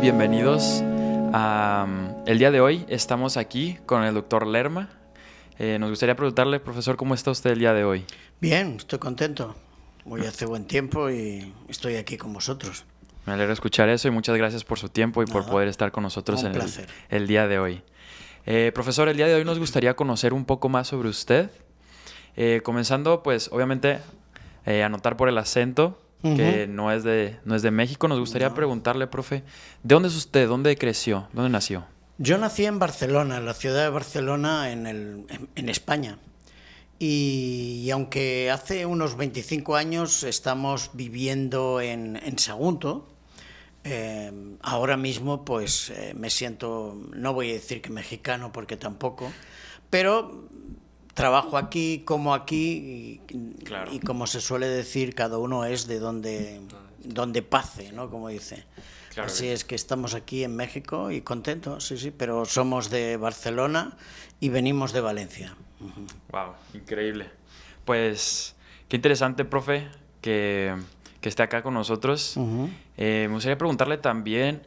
bienvenidos. El día de hoy estamos aquí con el doctor Lerma. Nos gustaría preguntarle, profesor, ¿cómo está usted el día de hoy? Bien, estoy contento. Hoy hace buen tiempo y estoy aquí con vosotros. Me alegra escuchar eso y muchas gracias por su tiempo y por poder estar con nosotros en el día de hoy. Profesor, el día de hoy nos gustaría conocer un poco más sobre usted. Comenzando, pues, obviamente, a notar por el acento que no es de México. Nos gustaría preguntarle, profe, ¿de dónde es usted? ¿Dónde creció? ¿Dónde nació? Yo nací en Barcelona, en la ciudad de Barcelona, en España. Y aunque hace unos 25 años estamos viviendo en Sagunto, ahora mismo pues me siento, no voy a decir que mexicano porque tampoco, pero trabajo aquí, como aquí y como se suele decir, cada uno es de donde pase, ¿no? Como dice. Claro. Así es que estamos aquí en México y contentos, sí, pero somos de Barcelona y venimos de Valencia. Wow, increíble. Pues qué interesante, profe, que esté acá con nosotros. Me gustaría preguntarle también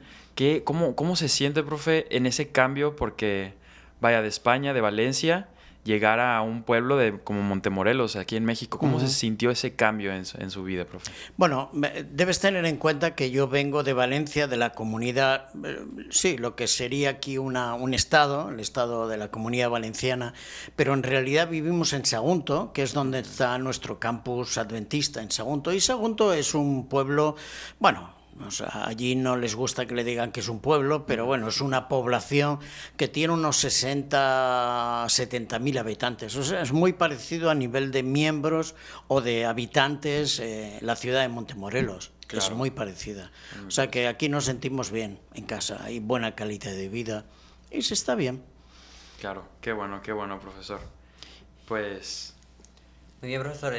cómo se siente, profe, en ese cambio, porque vaya de España, de Valencia, llegar a un pueblo como Montemorelos, aquí en México. ¿Cómo se sintió ese cambio en su vida, profe? Bueno, debes tener en cuenta que yo vengo de Valencia, de la comunidad, sí, lo que sería aquí un estado, el estado de la Comunidad Valenciana, pero en realidad vivimos en Sagunto, que es donde está nuestro campus adventista, en Sagunto. Y Sagunto es un pueblo, bueno, o sea, allí no les gusta que le digan que es un pueblo, pero bueno, es una población que tiene unos 70.000 habitantes. O sea, es muy parecido a nivel de miembros o de habitantes la ciudad de Montemorelos. Claro. Es muy parecida. O sea que aquí nos sentimos bien en casa, hay buena calidad de vida y se está bien. Claro, qué bueno, profesor. Pues... Muy bien, profesor,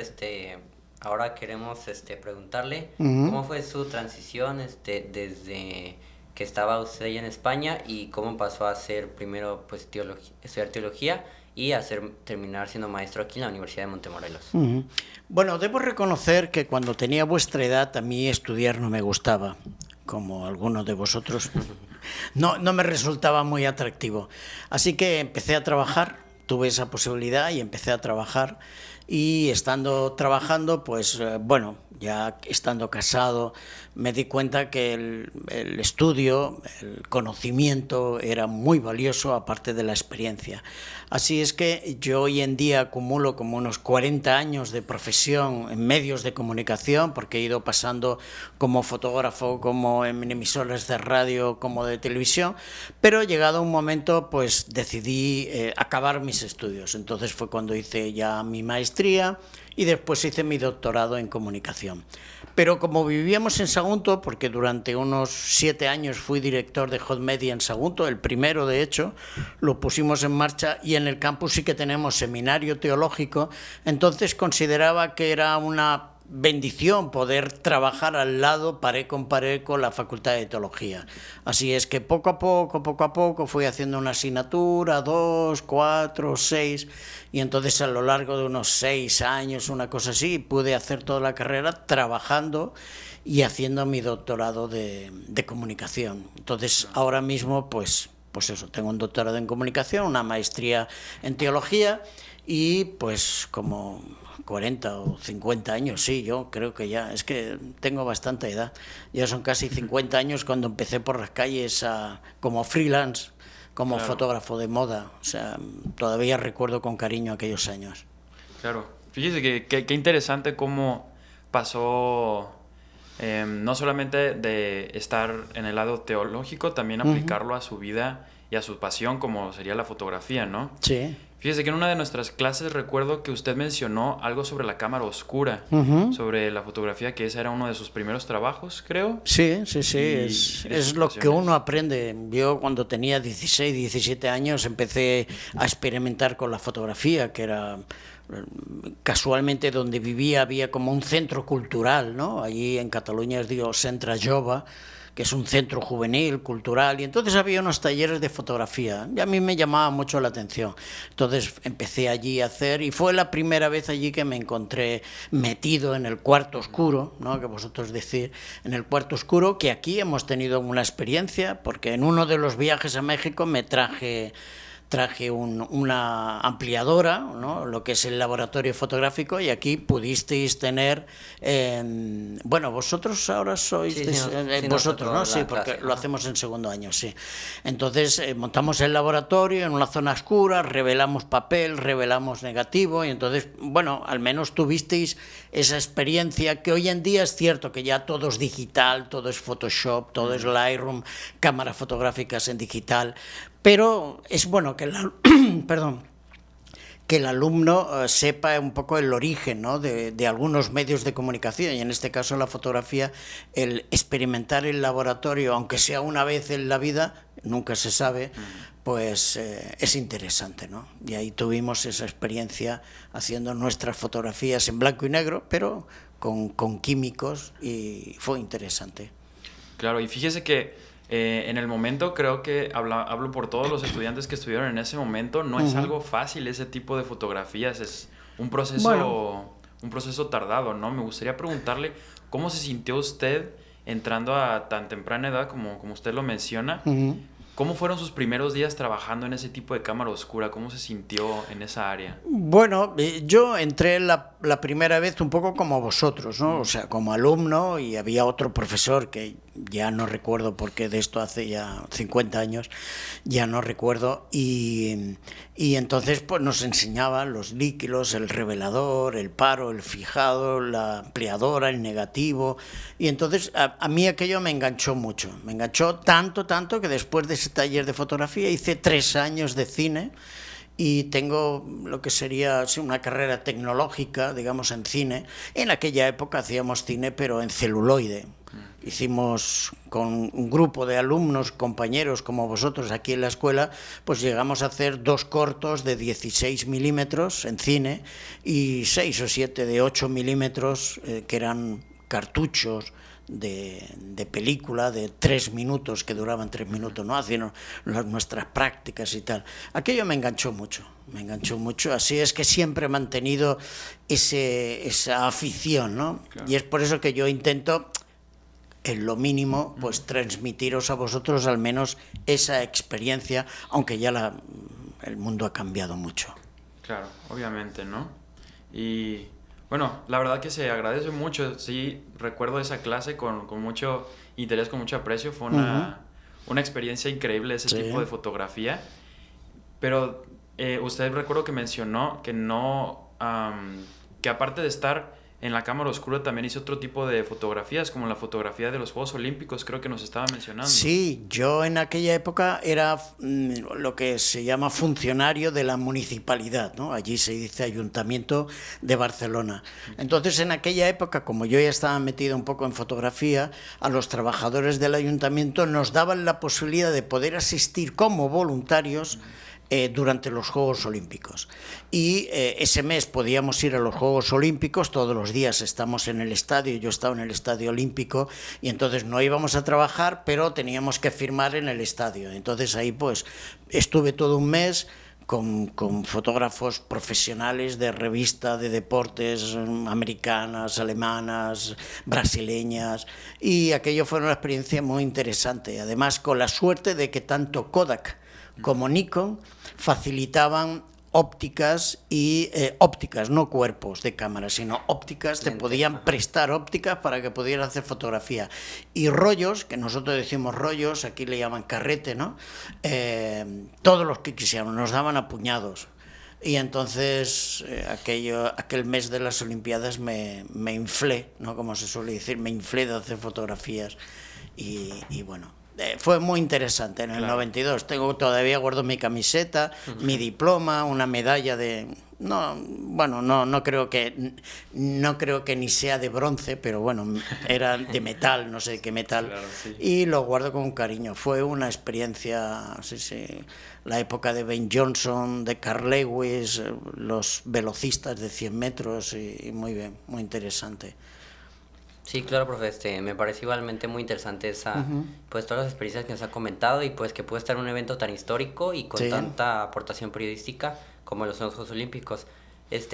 ahora queremos preguntarle cómo fue su transición desde que estaba usted allá en España y cómo pasó a hacer primero pues estudiar teología y terminar siendo maestro aquí en la Universidad de Montemorelos. Bueno, debo reconocer que cuando tenía vuestra edad a mí estudiar no me gustaba, como algunos de vosotros. No me resultaba muy atractivo. Así que empecé a trabajar, tuve esa posibilidad y empecé a trabajar. Y estando trabajando, pues bueno, ya estando casado, me di cuenta que el estudio, el conocimiento era muy valioso, aparte de la experiencia. Así es que yo hoy en día acumulo como unos 40 años de profesión en medios de comunicación, porque he ido pasando como fotógrafo, como en emisoras de radio, como de televisión, pero llegado un momento, pues decidí acabar mis estudios. Entonces fue cuando hice ya mi maestría y después hice mi doctorado en comunicación. Pero como vivíamos en Sagunto, porque durante unos 7 años fui director de Hot Media en Sagunto, el primero de hecho, lo pusimos en marcha y en el campus sí que tenemos seminario teológico, entonces consideraba que era una bendición poder trabajar al lado, pared con la Facultad de Teología. Así es que poco a poco fui haciendo una asignatura, 2, 4, 6, y entonces a lo largo de unos 6 años, una cosa así, pude hacer toda la carrera trabajando y haciendo mi doctorado de comunicación. Entonces ahora mismo pues eso, tengo un doctorado en comunicación, una maestría en teología y pues como 40 o 50 años, sí, yo creo que ya, es que tengo bastante edad, ya son casi 50 años cuando empecé por las calles como freelance, como fotógrafo de moda, o sea, todavía recuerdo con cariño aquellos años. Claro, fíjese que interesante cómo pasó no solamente de estar en el lado teológico, también aplicarlo a su vida y a su pasión como sería la fotografía, ¿no? Sí. Fíjese que en una de nuestras clases recuerdo que usted mencionó algo sobre la cámara oscura, sobre la fotografía, que ese era uno de sus primeros trabajos, creo. Sí, es lo que uno aprende. Yo cuando tenía 16, 17 años empecé a experimentar con la fotografía, que era... Casualmente donde vivía había como un centro cultural, ¿no? Allí en Cataluña es digo Centre Jove, que es un centro juvenil, cultural, y entonces había unos talleres de fotografía, y a mí me llamaba mucho la atención. Entonces empecé allí a hacer, y fue la primera vez allí que me encontré metido en el cuarto oscuro, ¿no?, que vosotros decís, en el cuarto oscuro, que aquí hemos tenido una experiencia, porque en uno de los viajes a México me traje una ampliadora, ¿no?, lo que es el laboratorio fotográfico, y aquí pudisteis tener, bueno, vosotros ahora sois, vosotros, ¿no? Sí, porque clase, lo hacemos en segundo año, sí. Entonces montamos el laboratorio en una zona oscura, revelamos papel, revelamos negativo, y entonces, bueno, al menos tuvisteis esa experiencia, que hoy en día es cierto que ya todo es digital, todo es Photoshop, todo es Lightroom, cámaras fotográficas en digital, pero es bueno que que el alumno sepa un poco el origen, ¿no?, de algunos medios de comunicación, y en este caso la fotografía, el experimentar el laboratorio, aunque sea una vez en la vida, nunca se sabe, pues es interesante, ¿no? Y ahí tuvimos esa experiencia haciendo nuestras fotografías en blanco y negro, pero con químicos, y fue interesante. Claro, y fíjese que en el momento, creo que hablo por todos los estudiantes que estuvieron en ese momento, no es algo fácil ese tipo de fotografías, es un proceso tardado, ¿no? Me gustaría preguntarle cómo se sintió usted entrando a tan temprana edad, como usted lo menciona. ¿Cómo fueron sus primeros días trabajando en ese tipo de cámara oscura? ¿Cómo se sintió en esa área? Bueno, yo entré la primera vez un poco como vosotros, ¿no? O sea, como alumno, y había otro profesor que ya no recuerdo, porque de esto hace ya 50 años, ya no recuerdo, y entonces pues nos enseñaban los líquidos, el revelador, el paro, el fijado, la ampliadora, el negativo, y entonces a mí aquello me enganchó mucho, me enganchó tanto que después de ese taller de fotografía hice 3 años de cine, y tengo lo que sería una carrera tecnológica, digamos, en cine. En aquella época hacíamos cine, pero en celuloide. Hicimos con un grupo de alumnos, compañeros como vosotros aquí en la escuela, pues llegamos a hacer 2 cortos de 16 milímetros en cine y 6 o 7 de 8 milímetros, que eran cartuchos de película de 3 minutos, que duraban 3 minutos, ¿no?, haciendo nuestras prácticas y tal. Aquello me enganchó mucho, así es que siempre he mantenido esa afición, ¿no? Claro. Y es por eso que yo intento, en lo mínimo, pues transmitiros a vosotros al menos esa experiencia, aunque ya el mundo ha cambiado mucho. Claro, obviamente, ¿no? Y bueno, la verdad que se agradece mucho. Sí, recuerdo esa clase con mucho interés, con mucho aprecio. Fue una experiencia increíble ese tipo de fotografía. Pero usted, recuerdo que mencionó que que aparte de estar en la cámara oscura, también hizo otro tipo de fotografías, como la fotografía de los Juegos Olímpicos, creo que nos estaba mencionando. Sí, yo en aquella época era lo que se llama funcionario de la municipalidad, ¿no? Allí se dice Ayuntamiento de Barcelona. Entonces, en aquella época, como yo ya estaba metido un poco en fotografía, a los trabajadores del ayuntamiento nos daban la posibilidad de poder asistir como voluntarios durante los Juegos Olímpicos. Y ese mes podíamos ir a los Juegos Olímpicos, todos los días estamos en el estadio, yo estaba en el Estadio Olímpico, y entonces no íbamos a trabajar, pero teníamos que firmar en el estadio. Entonces ahí pues estuve todo un mes con fotógrafos profesionales de revista de deportes americanas, alemanas, brasileñas, y aquello fue una experiencia muy interesante, además con la suerte de que tanto Kodak como Nikon facilitaban ópticas, y ópticas, no cuerpos de cámara, sino ópticas, te podían prestar ópticas para que pudieras hacer fotografía. Y rollos, que nosotros decimos rollos, aquí le llaman carrete, ¿no? Todos los que quisiéramos, nos daban a puñados. Y entonces aquel mes de las Olimpiadas me inflé, ¿no?, como se suele decir, me inflé de hacer fotografías, y bueno, fue muy interesante en el 92. Todavía guardo mi camiseta, mi diploma, una medalla de... No creo que ni sea de bronce, pero bueno, era de metal, no sé qué metal, claro, sí. Y lo guardo con cariño. Fue una experiencia, sí, la época de Ben Johnson, de Carl Lewis, los velocistas de 100 metros, y muy bien, muy interesante. Sí, claro, profe, me parece igualmente muy interesante pues todas las experiencias que nos ha comentado y pues que puede estar en un evento tan histórico y con Sí. tanta aportación periodística como los Juegos Olímpicos.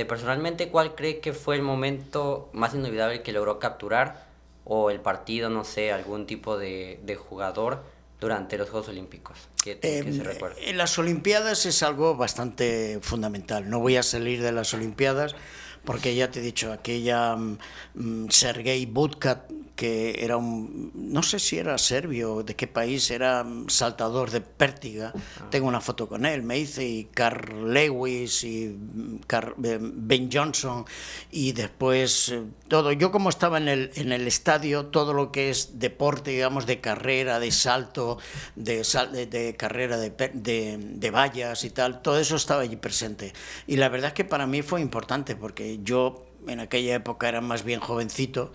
Personalmente, ¿cuál cree que fue el momento más inolvidable que logró capturar o el partido, no sé, algún tipo de jugador durante los Juegos Olímpicos que se recuerde? En las Olimpiadas es algo bastante fundamental. No voy a salir de las Olimpiadas porque ya te he dicho, aquella Sergei Budka, que era no sé si era serbio, de qué país, era saltador de pértiga. Tengo una foto con él, me hice, y Carl Lewis y Ben Johnson, y después todo. Yo, como estaba en el estadio, todo lo que es deporte, digamos, de carrera, de salto, de carrera de vallas y tal, todo eso estaba allí presente. Y la verdad es que para mí fue importante, porque yo en aquella época era más bien jovencito,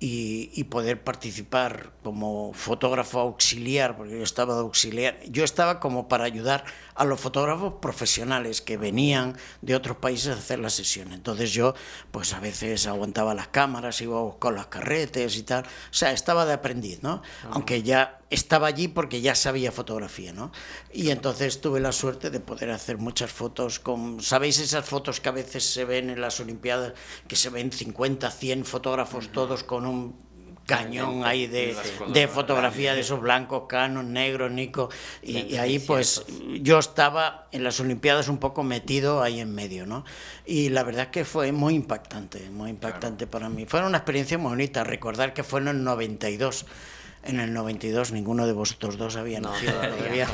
y poder participar como fotógrafo auxiliar, porque yo estaba de auxiliar, yo estaba como para ayudar a los fotógrafos profesionales que venían de otros países a hacer la sesión. Entonces yo, pues a veces aguantaba las cámaras, iba a buscar los carretes y tal, o sea, estaba de aprendiz, ¿no? Aunque ya estaba allí porque ya sabía fotografía, ¿no? Y entonces tuve la suerte de poder hacer muchas fotos ¿sabéis esas fotos que a veces se ven en las Olimpiadas, que se ven 50, 100 fotógrafos todos con un cañón ahí de fotografía de esos blancos, Canon, negros, Nikon, y ahí pues yo estaba en las Olimpiadas un poco metido ahí en medio, ¿no? Y la verdad es que fue muy impactante para mí. Fue una experiencia muy bonita. Recordar que fue en el 92. En el 92 ninguno de vosotros dos había nacido todavía.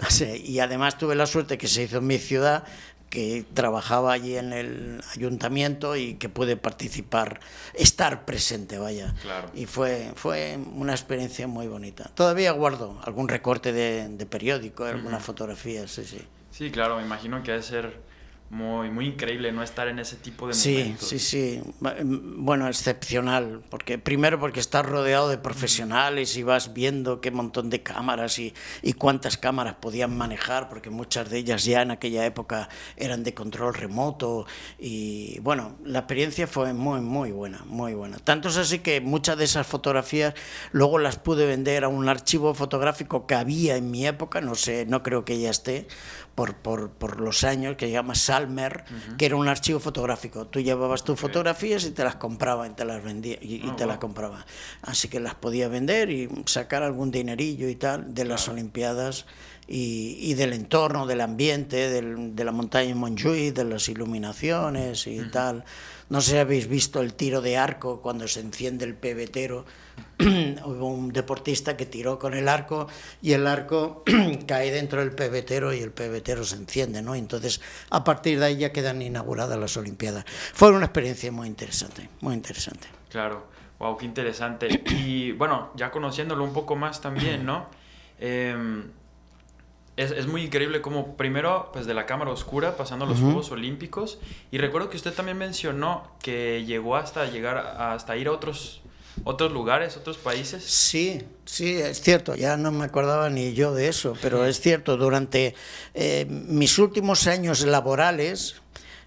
Sí, y además tuve la suerte que se hizo en mi ciudad, que trabajaba allí en el ayuntamiento y que pude participar, estar presente, vaya. Claro. Y fue una experiencia muy bonita. Todavía guardo algún recorte de periódico, alguna fotografía, sí, sí. Sí, claro, me imagino que debe ser muy, muy increíble no estar en ese tipo de momentos. Sí. Bueno, excepcional, porque primero porque estás rodeado de profesionales y vas viendo qué montón de cámaras y cuántas cámaras podían manejar, porque muchas de ellas ya en aquella época eran de control remoto, y bueno, la experiencia fue muy, muy buena, muy buena. Tanto es así que muchas de esas fotografías luego las pude vender a un archivo fotográfico que había en mi época, no sé, no creo que ya esté, por los años, que se llama Salmer, que era un archivo fotográfico. Tú llevabas tus fotografías y te las compraba y te las vendía y te las compraba. Así que las podía vender y sacar algún dinerillo y tal de las Olimpiadas y del entorno, del ambiente, de la montaña Montjuïc, de las iluminaciones y tal. No sé si habéis visto el tiro de arco cuando se enciende el pebetero. Hubo un deportista que tiró con el arco y el arco cae dentro del pebetero y el pebetero se enciende, ¿no? Entonces, a partir de ahí ya quedan inauguradas las Olimpiadas. Fue una experiencia muy interesante, muy interesante. Claro, wow, qué interesante. Y bueno, ya conociéndolo un poco más también, ¿no? Es muy increíble como primero, pues de la cámara oscura, pasando a los Juegos Olímpicos. Y recuerdo que usted también mencionó que llegó hasta ir a otros lugares, otros países. Sí, es cierto, ya no me acordaba ni yo de eso, pero es cierto, durante mis últimos años laborales,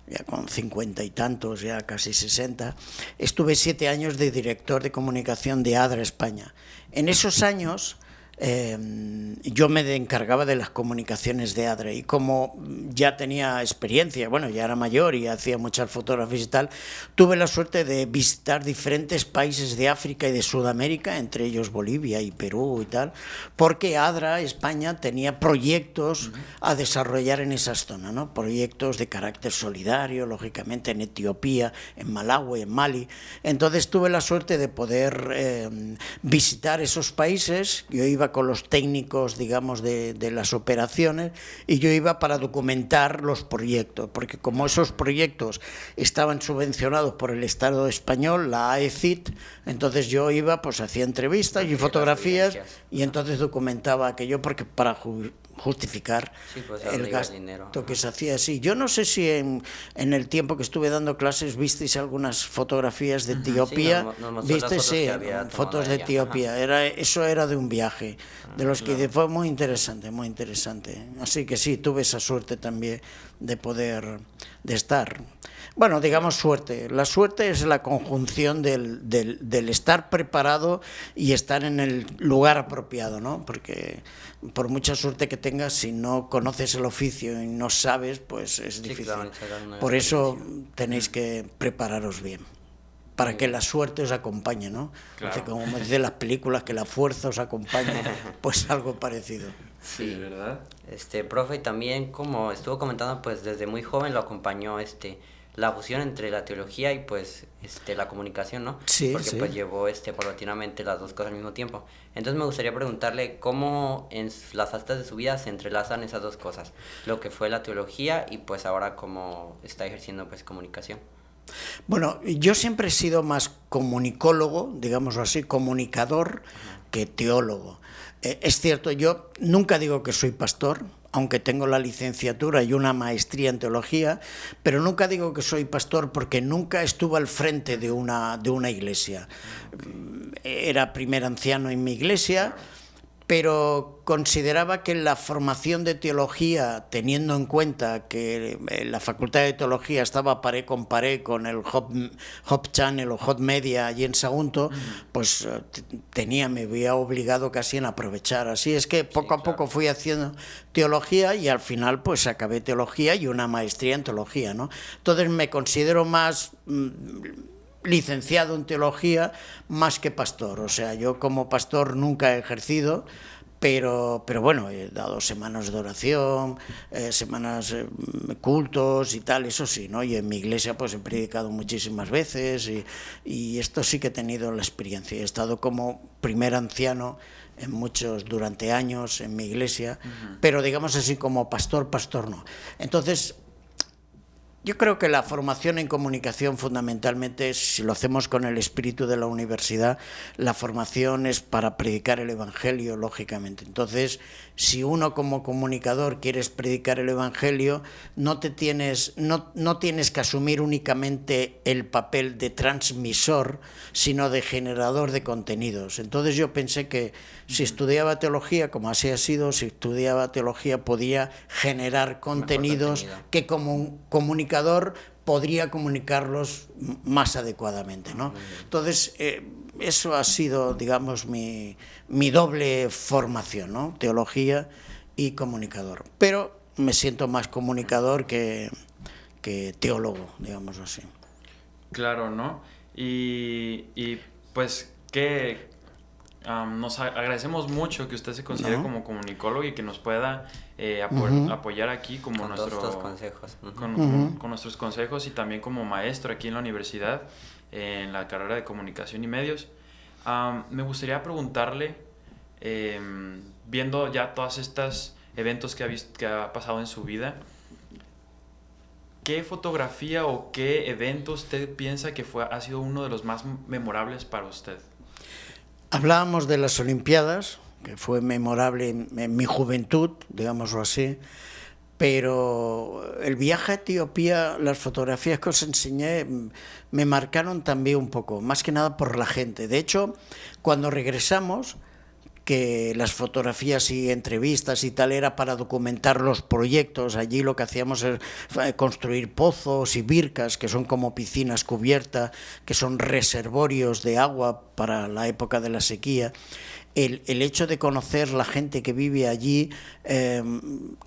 ya con 50 y tantos, ya casi 60, estuve 7 años de director de comunicación de ADRA España. En esos años yo me encargaba de las comunicaciones de ADRA, y como ya tenía experiencia, bueno, ya era mayor y hacía muchas fotografías y tal, tuve la suerte de visitar diferentes países de África y de Sudamérica, entre ellos Bolivia y Perú y tal, porque ADRA España tenía proyectos a desarrollar en esas zonas, ¿no? Proyectos de carácter solidario, lógicamente en Etiopía, en Malawi, en Mali. Entonces tuve la suerte de poder visitar esos países. Yo iba con los técnicos, digamos, de las operaciones, y yo iba para documentar los proyectos, porque como esos proyectos estaban subvencionados por el Estado español, la AECIT, entonces yo iba, pues hacía entrevistas y fotografías, y entonces documentaba aquello, porque para justificar pues, el gasto que se hacía así. Yo no sé si en el tiempo que estuve dando clases visteis algunas fotografías de Etiopía. ¿Visteis? Fotos de Etiopía. Eso era de un viaje, de los que fue muy interesante, muy interesante. Así que sí, tuve esa suerte también de estar. Bueno, digamos suerte. La suerte es la conjunción del estar preparado y estar en el lugar apropiado, ¿no? Porque por mucha suerte que tengas, si no conoces el oficio y no sabes, pues es difícil. Claro, por eso tenéis que prepararos bien, para que la suerte os acompañe, ¿no? Claro. Porque como me dicen las películas, que la fuerza os acompañe, pues algo parecido. Sí, ¿verdad? Profe, también como estuvo comentando, pues desde muy joven lo acompañó la fusión entre la teología y pues la comunicación, ¿no? Sí, porque sí. pues llevó paulatinamente las dos cosas al mismo tiempo. Entonces me gustaría preguntarle cómo en las facetas de su vida se entrelazan esas dos cosas, lo que fue la teología y pues ahora cómo está ejerciendo pues comunicación. Bueno, yo siempre he sido más comunicólogo, digámoslo así, comunicador, que teólogo. Es cierto, yo nunca digo que soy pastor, aunque tengo la licenciatura y una maestría en teología, pero nunca digo que soy pastor porque nunca estuve al frente de una iglesia. Era primer anciano en mi iglesia, pero consideraba que la formación de teología, teniendo en cuenta que la Facultad de Teología estaba paré con el Hop Channel o Hot Media allí en Sagunto, pues me había obligado casi en aprovechar. Así es que poco a poco fui haciendo teología y al final pues acabé teología y una maestría en teología, ¿no? Entonces me considero más licenciado en teología más que pastor. O sea, yo como pastor nunca he ejercido, pero bueno, he dado semanas de oración, semanas cultos y tal, eso sí, ¿no? Y en mi iglesia pues he predicado muchísimas veces y esto sí que he tenido la experiencia. He estado como primer anciano durante años en mi iglesia, pero digamos así como pastor no. Entonces, yo creo que la formación en comunicación fundamentalmente, si lo hacemos con el espíritu de la universidad, la formación es para predicar el Evangelio, lógicamente. Entonces, si uno como comunicador quieres predicar el Evangelio, no tienes que asumir únicamente el papel de transmisor, sino de generador de contenidos. Entonces yo pensé que si estudiaba teología, como así ha sido, si estudiaba teología podía generar contenidos que como un comunicador podría comunicarlos más adecuadamente, ¿no? Entonces, eso ha sido, digamos, mi doble formación, ¿no? Teología y comunicador. Pero me siento más comunicador que teólogo, digamos así. Claro, ¿no? Y pues que nos agradecemos mucho que usted se considere como comunicólogo y que nos pueda apoyar aquí como con nuestros consejos. Con nuestros consejos y también como maestro aquí en la universidad, en la carrera de comunicación y medios. Me gustaría preguntarle, viendo ya todos estos eventos que ha pasado en su vida, ¿qué fotografía o qué evento usted piensa que ha sido uno de los más memorables para usted? Hablábamos de las Olimpiadas, que fue memorable en mi juventud, digámoslo así, pero el viaje a Etiopía, las fotografías que os enseñé, me marcaron también un poco, más que nada por la gente. De hecho, cuando regresamos, que las fotografías y entrevistas y tal era para documentar los proyectos. Allí lo que hacíamos es construir pozos y bircas, que son como piscinas cubiertas, que son reservorios de agua para la época de la sequía. El hecho de conocer la gente que vive allí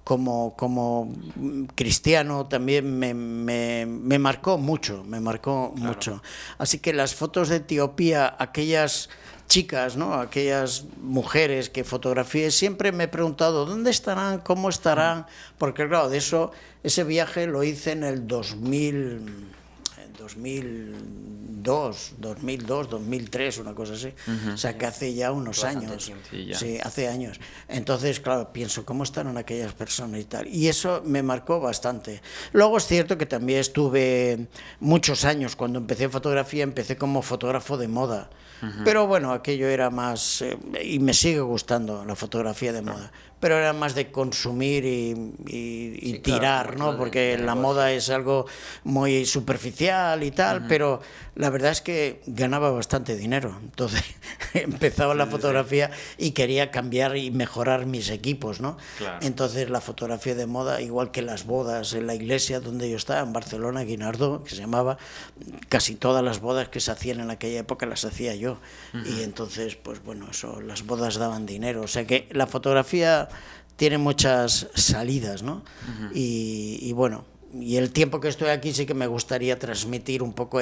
como cristiano también me marcó mucho, mucho. Así que las fotos de Etiopía, aquellas chicas, ¿no? Aquellas mujeres que fotografié, siempre me he preguntado ¿dónde estarán? ¿Cómo estarán? Porque claro, ese viaje lo hice en el 2002, 2003, una cosa así. O sea, que hace ya unos años. Sí, hace años. Entonces, claro, pienso, ¿cómo estarán aquellas personas y tal? Y eso me marcó bastante. Luego es cierto que también estuve muchos años, cuando empecé fotografía, empecé como fotógrafo de moda. Pero bueno, aquello era más... y me sigue gustando la fotografía de moda. pero era más de consumir y Sí, tirar, claro, ¿no? mucho Porque de la negocio. moda es algo muy superficial y tal, pero la verdad es que ganaba bastante dinero. Entonces empezaba la fotografía y quería cambiar y mejorar mis equipos, ¿no? Claro. Entonces la fotografía de moda, igual que las bodas en la iglesia donde yo estaba, en Barcelona, Guinardó, que se llamaba, casi todas las bodas que se hacían en aquella época las hacía yo. Y entonces, pues bueno, eso, las bodas daban dinero. O sea que la fotografía tiene muchas salidas, ¿no? Y bueno, y el tiempo que estoy aquí sí que me gustaría transmitir un poco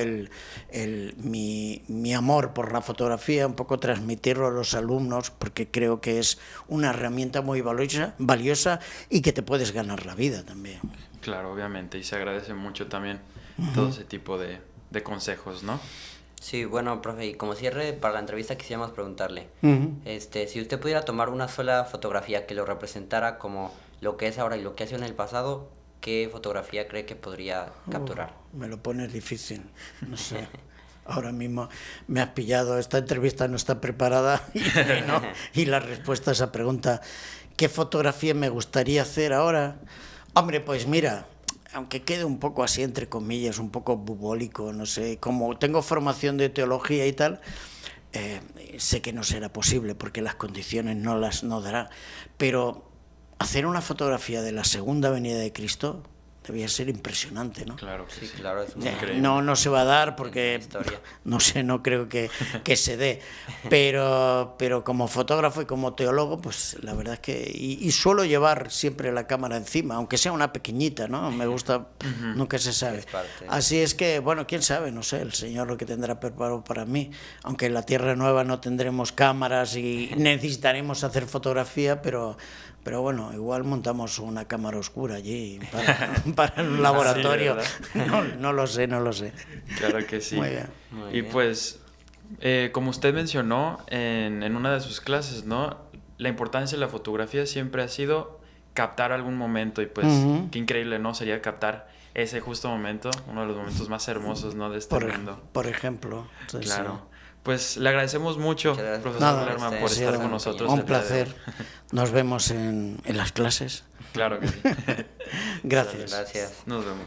mi amor por la fotografía, un poco transmitirlo a los alumnos, porque creo que es una herramienta muy valiosa y que te puedes ganar la vida también. Claro, obviamente, y se agradece mucho también todo ese tipo de consejos, ¿no? Sí, bueno, profe, y como cierre para la entrevista quisiéramos preguntarle, si usted pudiera tomar una sola fotografía que lo representara como lo que es ahora y lo que ha sido en el pasado, ¿qué fotografía cree que podría capturar? Me lo pones difícil, no sé. Ahora mismo me has pillado, esta entrevista no está preparada y la respuesta a esa pregunta, ¿qué fotografía me gustaría hacer ahora? Hombre, pues mira, aunque quede un poco así entre comillas, un poco bubólico, no sé, como tengo formación de teología y tal, sé que no será posible porque las condiciones no dará, pero hacer una fotografía de la segunda venida de Cristo debía ser impresionante, ¿no? Claro que Sí, sí. claro, es muy Increíble. No se va a dar porque, En la historia. no sé, no creo que se dé, pero como fotógrafo y como teólogo, pues la verdad es que, y suelo llevar siempre la cámara encima, aunque sea una pequeñita, ¿no? Me gusta, nunca se sabe. Es parte. Así es que, bueno, quién sabe, no sé, el Señor lo que tendrá preparado para mí, aunque en la Tierra Nueva no tendremos cámaras y necesitaremos hacer fotografía, pero bueno, igual montamos una cámara oscura allí para un laboratorio. Sí, no lo sé. Claro que sí. Muy bien. Muy Y bien. pues, como usted mencionó en una de sus clases, ¿no? La importancia de la fotografía siempre ha sido captar algún momento y pues qué increíble, ¿no? Sería captar ese justo momento, uno de los momentos más hermosos, ¿no? De este mundo. Por ejemplo. Entonces, Claro. sí. Pues le agradecemos mucho, Muchas gracias. profesor Nada, Lerman, ha por sido estar con un- nosotros. Un el día de hoy. placer. Nos vemos en las clases. Claro que sí. Gracias. Gracias. Nos vemos.